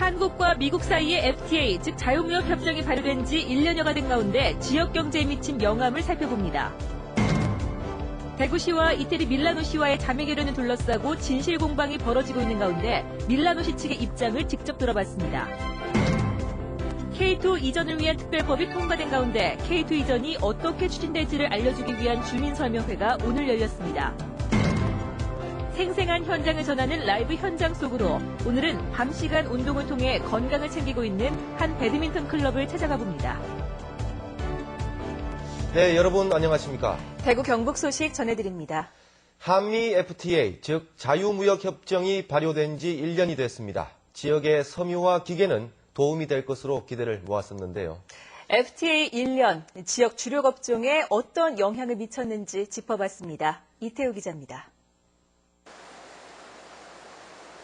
한국과 미국 사이의 FTA, 즉 자유무역 협정이 발효된 지 1년여가 된 가운데 지역 경제에 미친 영향을 살펴봅니다. 대구시와 이태리 밀라노시와의 자매 결연을 둘러싸고 진실 공방이 벌어지고 있는 가운데 밀라노시 측의 입장을 직접 들어봤습니다. K2 이전을 위한 특별법이 통과된 가운데 K2 이전이 어떻게 추진될지를 알려주기 위한 주민설명회가 오늘 열렸습니다. 생생한 현장을 전하는 라이브 현장 속으로 오늘은 밤 시간 운동을 통해 건강을 챙기고 있는 한 배드민턴 클럽을 찾아가 봅니다. 네, 여러분 안녕하십니까? 대구 경북 소식 전해드립니다. 한미 FTA, 즉 자유무역협정이 발효된 지 1년이 됐습니다. 지역의 섬유와 기계는 도움이 될 것으로 기대를 모았었는데요. FTA 1년, 지역 주력 업종에 어떤 영향을 미쳤는지 짚어봤습니다. 이태우 기자입니다.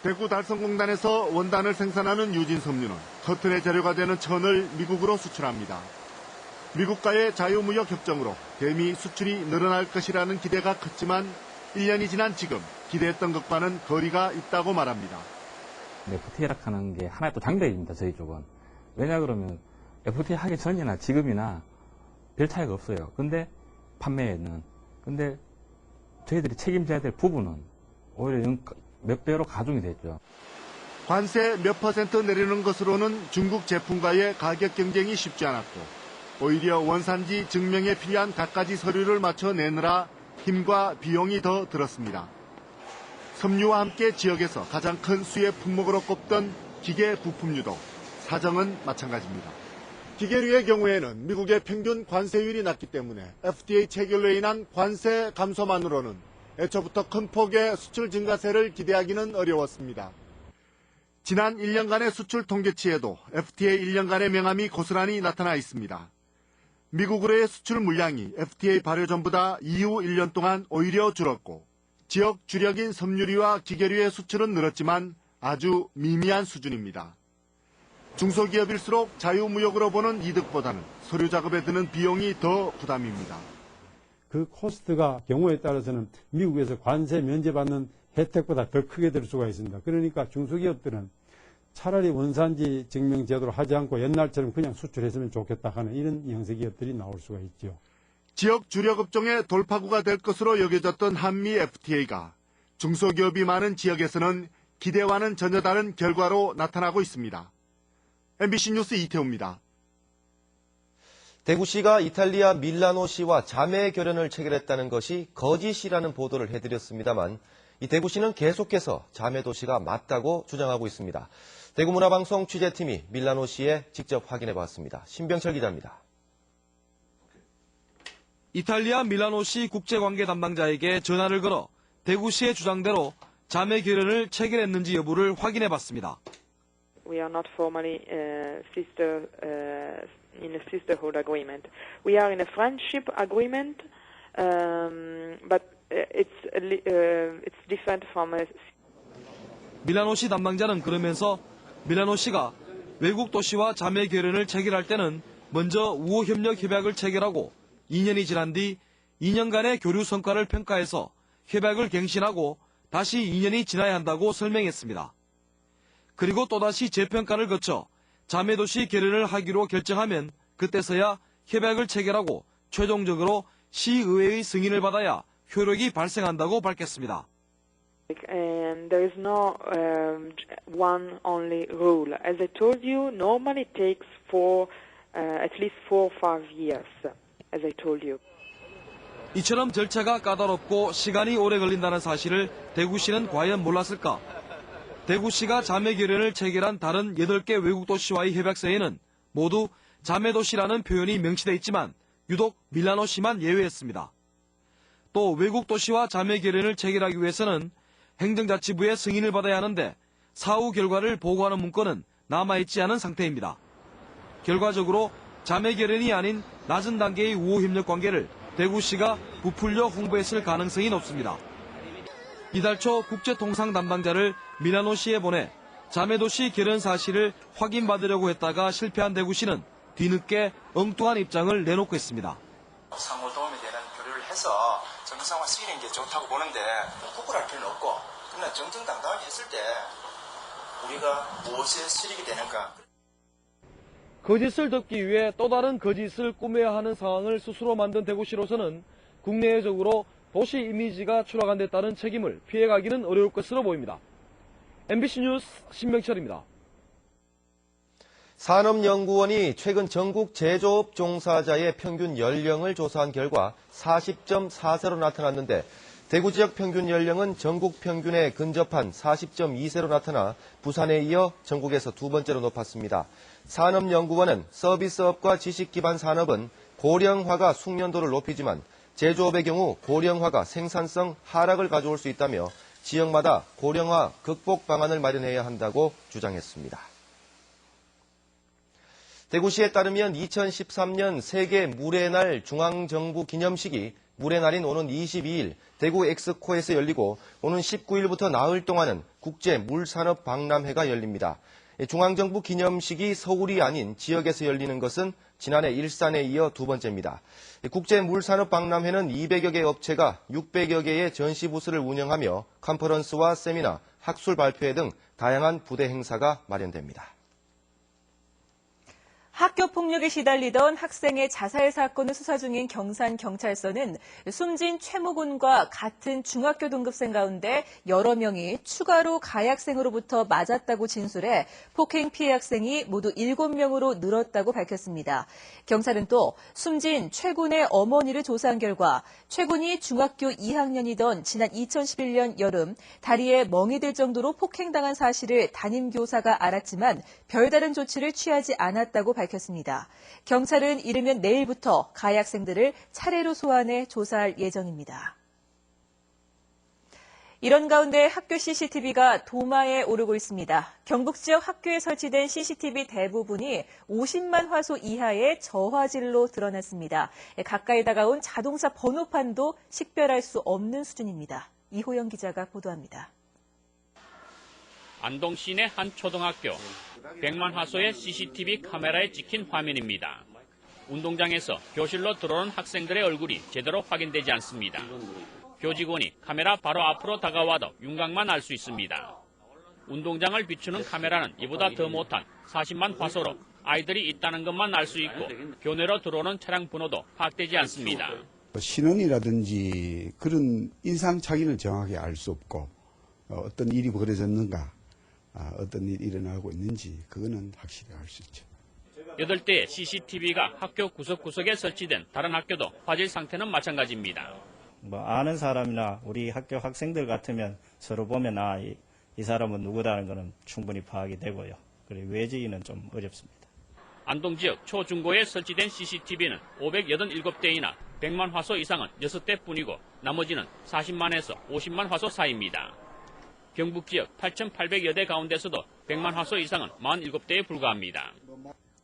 대구 달성공단에서 원단을 생산하는 유진섬유는 커튼의 재료가 되는 천을 미국으로 수출합니다. 미국과의 자유무역 협정으로 대미 수출이 늘어날 것이라는 기대가 컸지만 1년이 지난 지금 기대했던 것과는 거리가 있다고 말합니다. FTA라고 하는 게 하나의 또 장벽입니다, 저희 쪽은. 왜냐 그러면 FTA 하기 전이나 지금이나 별 차이가 없어요. 근데 판매에는. 근데 저희들이 책임져야 될 부분은 오히려 몇 배로 가중이 됐죠. 관세 몇 퍼센트 내리는 것으로는 중국 제품과의 가격 경쟁이 쉽지 않았고 오히려 원산지 증명에 필요한 갖가지 서류를 맞춰 내느라 힘과 비용이 더 들었습니다. 섬유와 함께 지역에서 가장 큰 수혜 품목으로 꼽던 기계 부품류도 사정은 마찬가지입니다. 기계류의 경우에는 미국의 평균 관세율이 낮기 때문에 FTA 체결로 인한 관세 감소만으로는 애초부터 큰 폭의 수출 증가세를 기대하기는 어려웠습니다. 지난 1년간의 수출 통계치에도 FTA 1년간의 명암이 고스란히 나타나 있습니다. 미국으로의 수출 물량이 FTA 발효 전보다 이후 1년 동안 오히려 줄었고 지역 주력인 섬유류와 기계류의 수출은 늘었지만 아주 미미한 수준입니다. 중소기업일수록 자유무역으로 보는 이득보다는 서류 작업에 드는 비용이 더 부담입니다. 그 코스트가 경우에 따라서는 미국에서 관세 면제받는 혜택보다 더 크게 들 수가 있습니다. 그러니까 중소기업들은 차라리 원산지 증명 제도를 하지 않고 옛날처럼 그냥 수출했으면 좋겠다 하는 이런 형태 기업들이 나올 수가 있죠. 지역 주력 업종의 돌파구가 될 것으로 여겨졌던 한미 FTA가 중소기업이 많은 지역에서는 기대와는 전혀 다른 결과로 나타나고 있습니다. MBC 뉴스 이태우입니다. 대구시가 이탈리아 밀라노시와 자매 결연을 체결했다는 것이 거짓이라는 보도를 해드렸습니다만 이 대구시는 계속해서 자매 도시가 맞다고 주장하고 있습니다. 대구문화방송 취재팀이 밀라노시에 직접 확인해봤습니다. 신병철 기자입니다. 이탈리아 밀라노시 국제관계 담당자에게 전화를 걸어 대구시의 주장대로 자매 결연을 체결했는지 여부를 확인해봤습니다. We are not formally in a sisterhood agreement. We are in a friendship agreement, but it's different from a. 밀라노시 담당자는 그러면서 밀라노시가 외국 도시와 자매 결연을 체결할 때는 먼저 우호협력 협약을 체결하고 2년이 지난 뒤 2년간의 교류 성과를 평가해서 협약을 갱신하고 다시 2년이 지나야 한다고 설명했습니다. 그리고 또다시 재평가를 거쳐 자매도시 결연을 하기로 결정하면 그때서야 협약을 체결하고 최종적으로 시의회의 승인을 받아야 효력이 발생한다고 밝혔습니다. And there is no one only rule. As I told you, normally it takes at least 4 or 5 years, as I told you. 이처럼 절차가 까다롭고 시간이 오래 걸린다는 사실을 대구시는 과연 몰랐을까? 대구시가 자매 결연을 체결한 다른 8개 외국 도시와의 협약서에는 모두 자매도시라는 표현이 명시돼 있지만 유독 밀라노시만 예외였습니다. 또 외국 도시와 자매 결연을 체결하기 위해서는 행정자치부의 승인을 받아야 하는데 사후 결과를 보고하는 문건은 남아있지 않은 상태입니다. 결과적으로 자매 결연이 아닌 낮은 단계의 우호협력 관계를 대구시가 부풀려 홍보했을 가능성이 높습니다. 이달 초 국제통상 담당자를 밀라노시에 보내 자매도시 결연 사실을 확인받으려고 했다가 실패한 대구시는 뒤늦게 엉뚱한 입장을 내놓고 있습니다. 상호 도움이 되는 교류를 해서 정상화 시키는 게 좋다고 보는데 부끄러울 필요는 없고 그러나 정정당당하게 했을 때 우리가 무엇에 실익이 되는가. 거짓을 덮기 위해 또 다른 거짓을 꾸며야 하는 상황을 스스로 만든 대구시로서는 국내외적으로 도시 이미지가 추락한 데 따른 책임을 피해가기는 어려울 것으로 보입니다. MBC 뉴스 신명철입니다. 산업연구원이 최근 전국 제조업 종사자의 평균 연령을 조사한 결과 40.4세로 나타났는데 대구 지역 평균 연령은 전국 평균에 근접한 40.2세로 나타나 부산에 이어 전국에서 두 번째로 높았습니다. 산업연구원은 서비스업과 지식기반 산업은 고령화가 숙련도를 높이지만 제조업의 경우 고령화가 생산성 하락을 가져올 수 있다며 지역마다 고령화 극복 방안을 마련해야 한다고 주장했습니다. 대구시에 따르면 2013년 세계 물의 날 중앙정부 기념식이 물의 날인 오는 22일 대구 엑스코에서 열리고 오는 19일부터 나흘 동안은 국제 물산업 박람회가 열립니다. 중앙정부 기념식이 서울이 아닌 지역에서 열리는 것은 지난해 일산에 이어 두 번째입니다. 국제 물산업 박람회는 200여 개 업체가 600여 개의 전시 부스를 운영하며 컨퍼런스와 세미나, 학술 발표회 등 다양한 부대 행사가 마련됩니다. 학교 폭력에 시달리던 학생의 자살 사건을 수사 중인 경산경찰서는 숨진 최모 군과 같은 중학교 동급생 가운데 여러 명이 추가로 가해학생으로부터 맞았다고 진술해 폭행 피해 학생이 모두 7명으로 늘었다고 밝혔습니다. 경찰은 또 숨진 최 군의 어머니를 조사한 결과 최 군이 중학교 2학년이던 지난 2011년 여름 다리에 멍이 들 정도로 폭행당한 사실을 담임교사가 알았지만 별다른 조치를 취하지 않았다고 밝혔습니다. 경찰은 이르면 내일부터 가해 학생들을 차례로 소환해 조사할 예정입니다. 이런 가운데 학교 CCTV가 도마에 오르고 있습니다. 경북 지역 학교에 설치된 CCTV 대부분이 50만 화소 이하의 저화질로 드러났습니다. 가까이 다가온 자동차 번호판도 식별할 수 없는 수준입니다. 이호영 기자가 보도합니다. 안동 시내 한 초등학교 100만 화소의 CCTV 카메라에 찍힌 화면입니다. 운동장에서 교실로 들어오는 학생들의 얼굴이 제대로 확인되지 않습니다. 교직원이 카메라 바로 앞으로 다가와도 윤곽만 알 수 있습니다. 운동장을 비추는 카메라는 이보다 더 못한 40만 화소로 아이들이 있다는 것만 알 수 있고 교내로 들어오는 차량 번호도 파악되지 않습니다. 신원이라든지 그런 인상착의는 정확히 알 수 없고 어떤 일이 벌어졌는가, 어떤 일이 일어나고 있는지 그거는 확실히 알 수 있죠. 8대의 CCTV가 학교 구석구석에 설치된 다른 학교도 화질 상태는 마찬가지입니다. 아는 사람이나 우리 학교 학생들 같으면 서로 보면 이 사람은 누구다는 것은 충분히 파악이 되고요. 그리고 외지인은 좀 어렵습니다. 안동 지역 초중고에 설치된 CCTV는 587대이나 100만 화소 이상은 6대 뿐이고 나머지는 40만에서 50만 화소 사이입니다. 경북 지역 8,800여 대 가운데서도 100만 화소 이상은 47대에 불과합니다.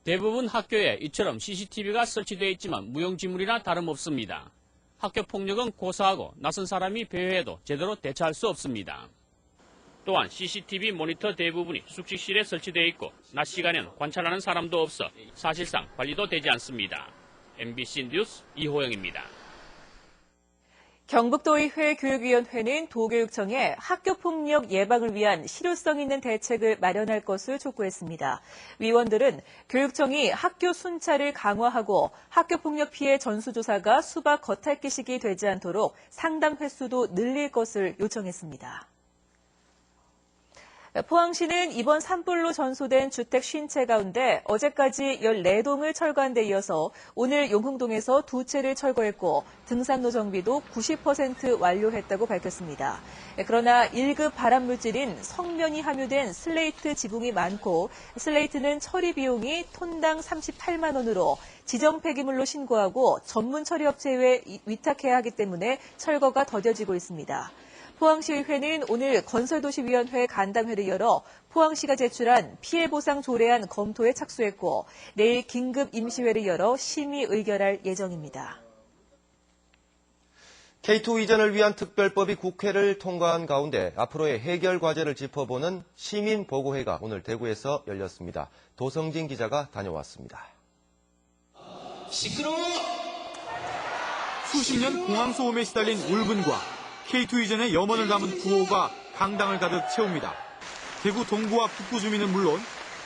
대부분 학교에 이처럼 CCTV가 설치되어 있지만 무용지물이나 다름없습니다. 학교 폭력은 고사하고 낯선 사람이 배회해도 제대로 대처할 수 없습니다. 또한 CCTV 모니터 대부분이 숙식실에 설치되어 있고 낮 시간엔 관찰하는 사람도 없어 사실상 관리도 되지 않습니다. MBC 뉴스 이호영입니다. 경북도의회 교육위원회는 도교육청에 학교폭력 예방을 위한 실효성 있는 대책을 마련할 것을 촉구했습니다. 위원들은 교육청이 학교 순찰을 강화하고 학교폭력 피해 전수조사가 수박 겉핥기식이 되지 않도록 상담 횟수도 늘릴 것을 요청했습니다. 포항시는 이번 산불로 전소된 주택 50채 가운데 어제까지 14동을 철거한 데 이어서 오늘 용흥동에서 2채를 철거했고 등산로 정비도 90% 완료했다고 밝혔습니다. 그러나 1급 발암물질인 성면이 함유된 슬레이트 지붕이 많고 슬레이트는 처리 비용이 톤당 38만 원으로 지정 폐기물로 신고하고 전문 처리업체에 위탁해야 하기 때문에 철거가 더뎌지고 있습니다. 포항시의회는 오늘 건설도시위원회 간담회를 열어 포항시가 제출한 피해보상 조례안 검토에 착수했고 내일 긴급 임시회를 열어 심의 의결할 예정입니다. K2 이전을 위한 특별법이 국회를 통과한 가운데 앞으로의 해결 과제를 짚어보는 시민보고회가 오늘 대구에서 열렸습니다. 도성진 기자가 다녀왔습니다. 시끄러워! 수십 년 공항소음에 시달린 울분과 K2 이전의 염원을 담은 구호가 강당을 가득 채웁니다. 대구 동구와 북구 주민은 물론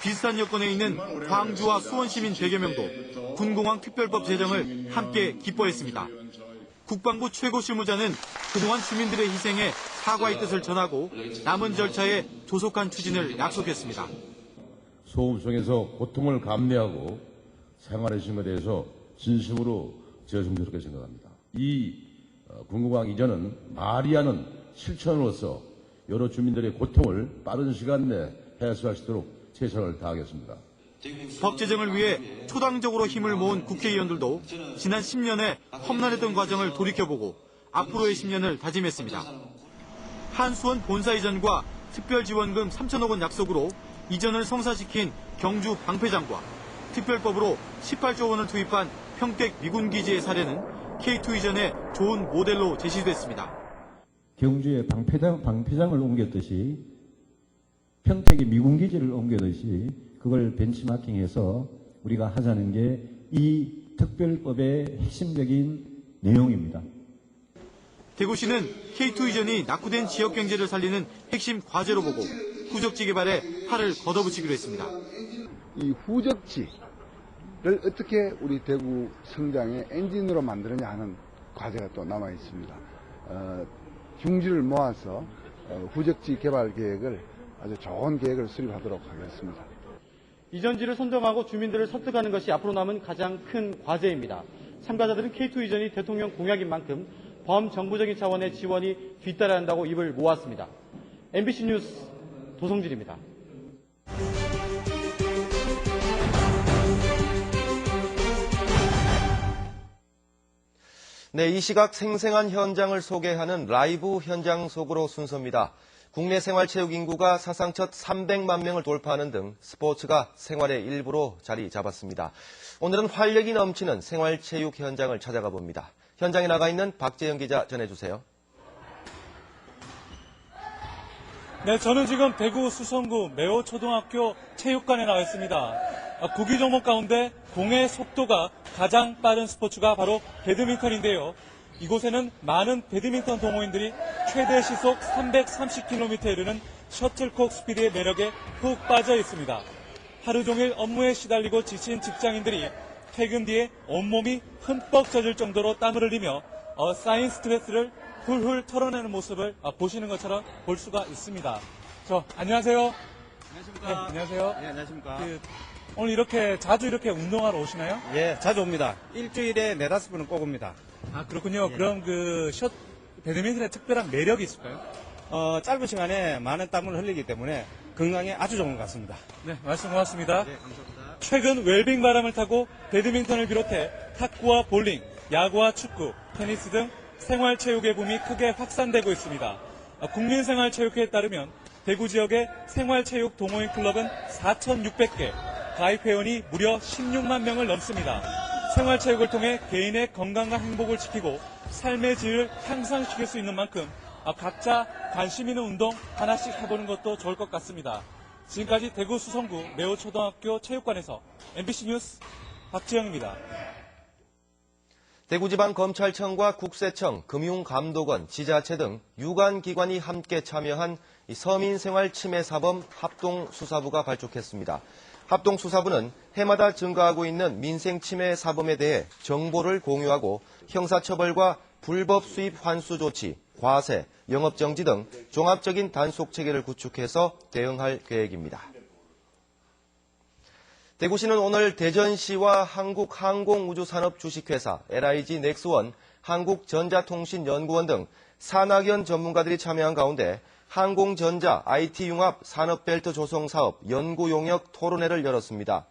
비슷한 여건에 있는 광주와 수원 시민 100여 명도 군공항 특별법 제정을 함께 기뻐했습니다. 국방부 최고 실무자는 그동안 주민들의 희생에 사과의 뜻을 전하고 남은 절차의 조속한 추진을 약속했습니다. 소음 속에서 고통을 감내하고 생활하신 것에 대해서 진심으로 죄송스럽게 생각합니다. 이 군공항 이전은 말이 하는 실천으로서 여러 주민들의 고통을 빠른 시간 내 해소할 수 있도록 최선을 다하겠습니다. 법 제정을 위해 초당적으로 힘을 모은 국회의원들도 지난 10년의 험난했던 과정을 돌이켜보고 앞으로의 10년을 다짐했습니다. 한수원 본사 이전과 특별지원금 3천억 원 약속으로 이전을 성사시킨 경주 방패장과 특별법으로 18조 원을 투입한 평택 미군기지의 사례는 K2 이전의 좋은 모델로 제시됐습니다. 경주에 방패장을 옮겼듯이 평택의 미군기지를 옮겼듯이 그걸 벤치마킹해서 우리가 하자는 게 이 특별법의 핵심적인 내용입니다. 대구시는 K2 이전이 낙후된 지역 경제를 살리는 핵심 과제로 보고 후적지 개발에 팔을 걷어붙이기로 했습니다. 이 후적지를 어떻게 우리 대구 성장의 엔진으로 만드느냐 하는 과제가 또 남아 있습니다. 중지를 모아서 후적지 개발 계획을 아주 좋은 계획을 수립하도록 하겠습니다. 이전지를 선정하고 주민들을 설득하는 것이 앞으로 남은 가장 큰 과제입니다. 참가자들은 K2 이전이 대통령 공약인 만큼 범정부적인 차원의 지원이 뒤따라야 한다고 입을 모았습니다. MBC 뉴스 도성진입니다. 네, 이 시각 생생한 현장을 소개하는 라이브 현장 속으로 순서입니다. 국내 생활체육 인구가 사상 첫 300만 명을 돌파하는 등 스포츠가 생활의 일부로 자리 잡았습니다. 오늘은 활력이 넘치는 생활체육 현장을 찾아가 봅니다. 현장에 나가 있는 박재영 기자 전해주세요. 네, 저는 지금 대구 수성구 매호초등학교 체육관에 나와 있습니다. 구기 종목 가운데 공의 속도가 가장 빠른 스포츠가 바로 배드민턴인데요. 이곳에는 많은 배드민턴 동호인들이 최대 시속 330km에 이르는 셔틀콕 스피드의 매력에 푹 빠져 있습니다. 하루 종일 업무에 시달리고 지친 직장인들이 퇴근 뒤에 온몸이 흠뻑 젖을 정도로 땀을 흘리며 쌓인 스트레스를 훌훌 털어내는 모습을 보시는 것처럼 볼 수가 있습니다. 안녕하세요. 안녕하십니까. 네, 안녕하세요. 네, 안녕하십니까. 오늘 이렇게 자주 이렇게 운동하러 오시나요? 예, 자주 옵니다. 일주일에 4-5번은 꼭 옵니다. 아, 그렇군요. 예. 그럼 배드민턴의 특별한 매력이 있을까요? 짧은 시간에 많은 땀을 흘리기 때문에 건강에 아주 좋은 것 같습니다. 네, 말씀 고맙습니다. 네, 감사합니다. 최근 웰빙 바람을 타고 배드민턴을 비롯해 탁구와 볼링, 야구와 축구, 테니스 등 생활체육의 붐이 크게 확산되고 있습니다. 국민생활체육회에 따르면 대구 지역의 생활체육 동호인 클럽은 4,600개, 가입 회원이 무려 16만 명을 넘습니다. 생활체육을 통해 개인의 건강과 행복을 지키고 삶의 질을 향상시킬 수 있는 만큼 각자 관심 있는 운동 하나씩 해보는 것도 좋을 것 같습니다. 지금까지 대구 수성구 매호초등학교 체육관에서 MBC 뉴스 박지영입니다. 대구지방검찰청과 국세청, 금융감독원, 지자체 등 유관기관이 함께 참여한 서민생활침해사범 합동수사부가 발족했습니다. 합동수사부는 해마다 증가하고 있는 민생침해 사범에 대해 정보를 공유하고 형사처벌과 불법 수입 환수 조치, 과세, 영업정지 등 종합적인 단속체계를 구축해서 대응할 계획입니다. 대구시는 오늘 대전시와 한국항공우주산업 주식회사, LIG 넥스원, 한국전자통신연구원 등 산학연 전문가들이 참여한 가운데 항공전자 IT융합 산업벨트 조성 사업 연구용역 토론회를 열었습니다.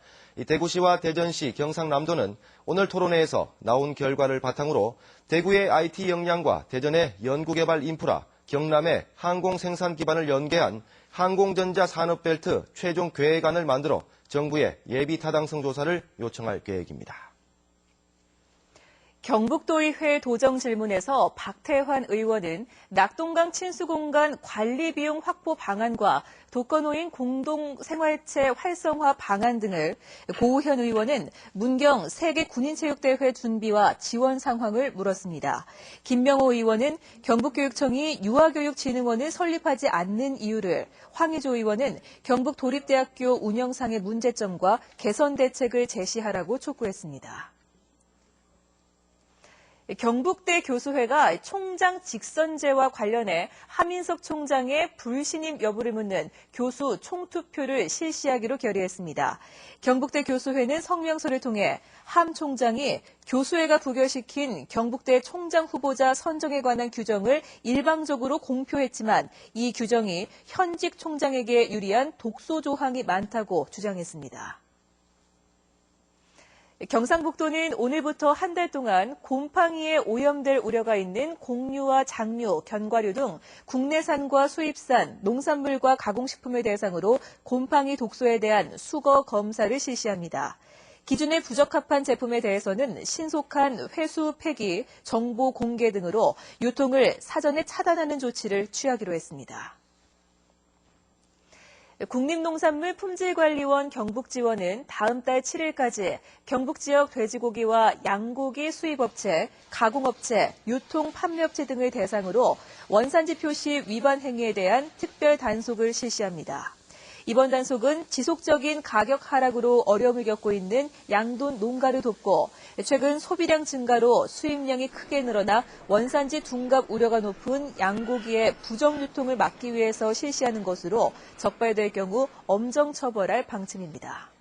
대구시와 대전시, 경상남도는 오늘 토론회에서 나온 결과를 바탕으로 대구의 IT 역량과 대전의 연구개발 인프라, 경남의 항공생산 기반을 연계한 항공전자 산업벨트 최종 계획안을 만들어 정부에 예비 타당성 조사를 요청할 계획입니다. 경북도의회 도정 질문에서 박태환 의원은 낙동강 친수공간 관리 비용 확보 방안과 독거노인 공동생활체 활성화 방안 등을, 고우현 의원은 문경 세계 군인체육대회 준비와 지원 상황을 물었습니다. 김명호 의원은 경북교육청이 유아교육진흥원을 설립하지 않는 이유를, 황희조 의원은 경북도립대학교 운영상의 문제점과 개선 대책을 제시하라고 촉구했습니다. 경북대 교수회가 총장 직선제와 관련해 하민석 총장의 불신임 여부를 묻는 교수 총투표를 실시하기로 결의했습니다. 경북대 교수회는 성명서를 통해 함 총장이 교수회가 부결시킨 경북대 총장 후보자 선정에 관한 규정을 일방적으로 공표했지만 이 규정이 현직 총장에게 유리한 독소 조항이 많다고 주장했습니다. 경상북도는 오늘부터 한 달 동안 곰팡이에 오염될 우려가 있는 곡류와 장류, 견과류 등 국내산과 수입산, 농산물과 가공식품을 대상으로 곰팡이 독소에 대한 수거 검사를 실시합니다. 기준에 부적합한 제품에 대해서는 신속한 회수 폐기, 정보 공개 등으로 유통을 사전에 차단하는 조치를 취하기로 했습니다. 국립농산물품질관리원 경북지원은 다음 달 7일까지 경북 지역 돼지고기와 양고기 수입업체, 가공업체, 유통 판매업체 등을 대상으로 원산지 표시 위반 행위에 대한 특별 단속을 실시합니다. 이번 단속은 지속적인 가격 하락으로 어려움을 겪고 있는 양돈 농가를 돕고 최근 소비량 증가로 수입량이 크게 늘어나 원산지 둔갑 우려가 높은 양고기의 부정 유통을 막기 위해서 실시하는 것으로 적발될 경우 엄정 처벌할 방침입니다.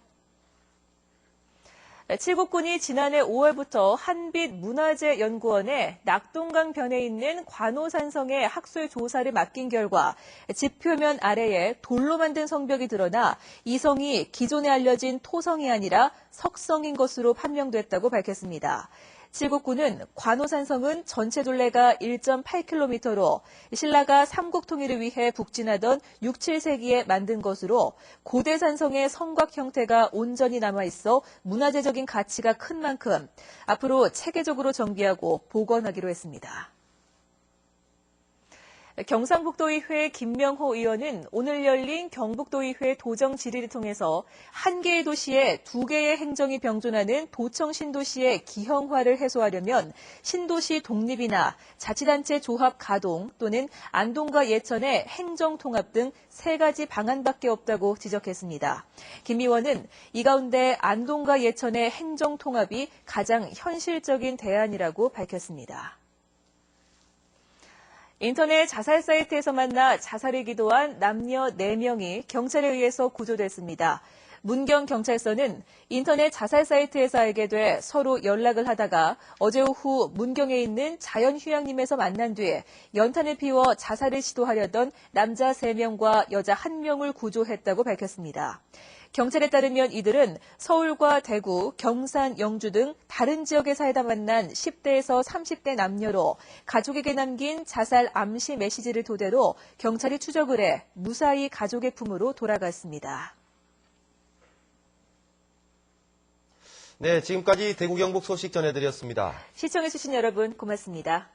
칠곡군이 지난해 5월부터 한빛문화재연구원에 낙동강 변에 있는 관오산성의 학술 조사를 맡긴 결과 집 표면 아래에 돌로 만든 성벽이 드러나 이 성이 기존에 알려진 토성이 아니라 석성인 것으로 판명됐다고 밝혔습니다. 칠곡군은 관오산성은 전체 둘레가 1.8km로 신라가 삼국통일을 위해 북진하던 6, 7세기에 만든 것으로 고대산성의 성곽 형태가 온전히 남아있어 문화재적인 가치가 큰 만큼 앞으로 체계적으로 정비하고 복원하기로 했습니다. 경상북도의회 김명호 의원은 오늘 열린 경북도의회 도정 질의를 통해서 한 개의 도시에 두 개의 행정이 병존하는 도청 신도시의 기형화를 해소하려면 신도시 독립이나 자치단체 조합 가동 또는 안동과 예천의 행정 통합 등 세 가지 방안밖에 없다고 지적했습니다. 김 의원은 이 가운데 안동과 예천의 행정 통합이 가장 현실적인 대안이라고 밝혔습니다. 인터넷 자살 사이트에서 만나 자살을 기도한 남녀 4명이 경찰에 의해서 구조됐습니다. 문경경찰서는 인터넷 자살 사이트에서 알게 돼 서로 연락을 하다가 어제 오후 문경에 있는 자연휴양림에서 만난 뒤에 연탄을 피워 자살을 시도하려던 남자 3명과 여자 1명을 구조했다고 밝혔습니다. 경찰에 따르면 이들은 서울과 대구, 경산, 영주 등 다른 지역에 살다 만난 10대에서 30대 남녀로 가족에게 남긴 자살 암시 메시지를 토대로 경찰이 추적을 해 무사히 가족의 품으로 돌아갔습니다. 네, 지금까지 대구 경북 소식 전해드렸습니다. 시청해주신 여러분 고맙습니다.